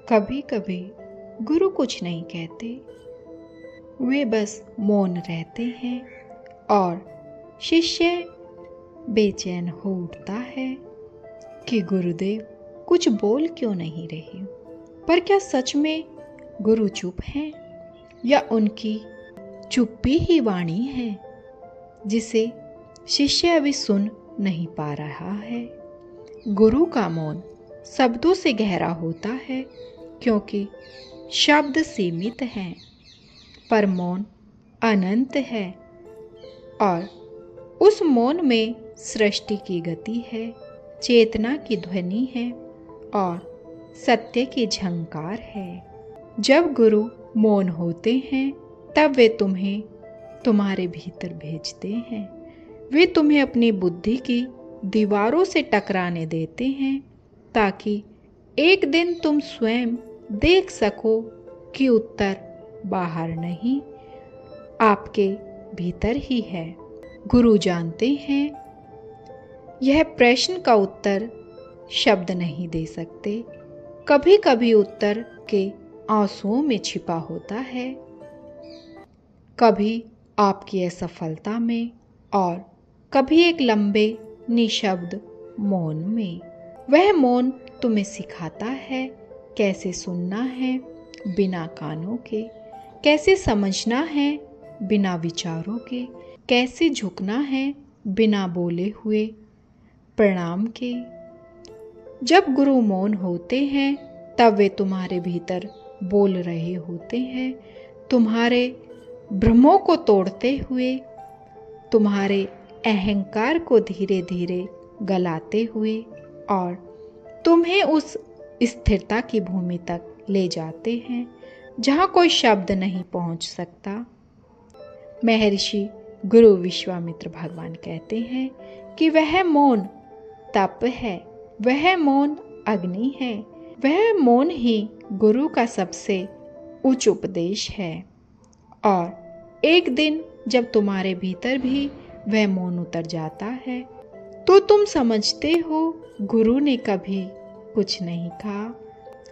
कभी कभी गुरु कुछ नहीं कहते, वे बस मौन रहते हैं और शिष्य बेचैन हो उठता है कि गुरुदेव कुछ बोल क्यों नहीं रहे। पर क्या सच में गुरु चुप हैं या उनकी चुप्पी ही वाणी है जिसे शिष्य अभी सुन नहीं पा रहा है। गुरु का मौन शब्दों से गहरा होता है क्योंकि शब्द सीमित हैं, पर मौन अनंत है और उस मौन में सृष्टि की गति है, चेतना की ध्वनि है और सत्य की झंकार है। जब गुरु मौन होते हैं तब वे तुम्हें तुम्हारे भीतर भेजते हैं। वे तुम्हें अपनी बुद्धि की दीवारों से टकराने देते हैं ताकि एक दिन तुम स्वयं देख सको कि उत्तर बाहर नहीं, आपके भीतर ही है। गुरु जानते हैं यह प्रश्न का उत्तर शब्द नहीं दे सकते। कभी कभी उत्तर के आंसुओं में छिपा होता है, कभी आपकी असफलता में और कभी एक लंबे निशब्द मौन में। वह मौन तुम्हें सिखाता है कैसे सुनना है बिना कानों के, कैसे समझना है बिना विचारों के, कैसे झुकना है बिना बोले हुए प्रणाम के। जब गुरु मौन होते हैं तब वे तुम्हारे भीतर बोल रहे होते हैं, तुम्हारे भ्रमों को तोड़ते हुए, तुम्हारे अहंकार को धीरे धीरे गलाते हुए और तुम्हें उस स्थिरता की भूमि तक ले जाते हैं जहाँ कोई शब्द नहीं पहुँच सकता। महर्षि गुरु विश्वामित्र भगवान कहते हैं कि वह मौन तप है, वह मौन अग्नि है, वह मौन ही गुरु का सबसे उच्च उपदेश है। और एक दिन जब तुम्हारे भीतर भी वह मौन उतर जाता है तो तुम समझते हो गुरु ने कभी कुछ नहीं कहा,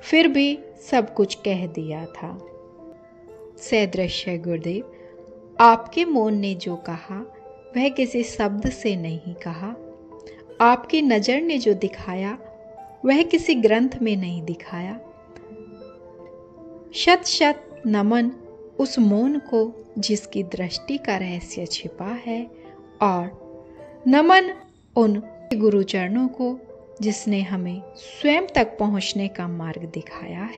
फिर भी सब कुछ कह दिया था। सदृश्य गुरुदेव, आपके मौन ने जो कहा वह किसी शब्द से नहीं कहा। आपकी नज़र ने जो दिखाया वह किसी ग्रंथ में नहीं दिखाया। शत शत नमन उस मौन को जिसकी दृष्टि का रहस्य छिपा है, और नमन उन गुरु चरणों को जिसने हमें स्वयं तक पहुंचने का मार्ग दिखाया है।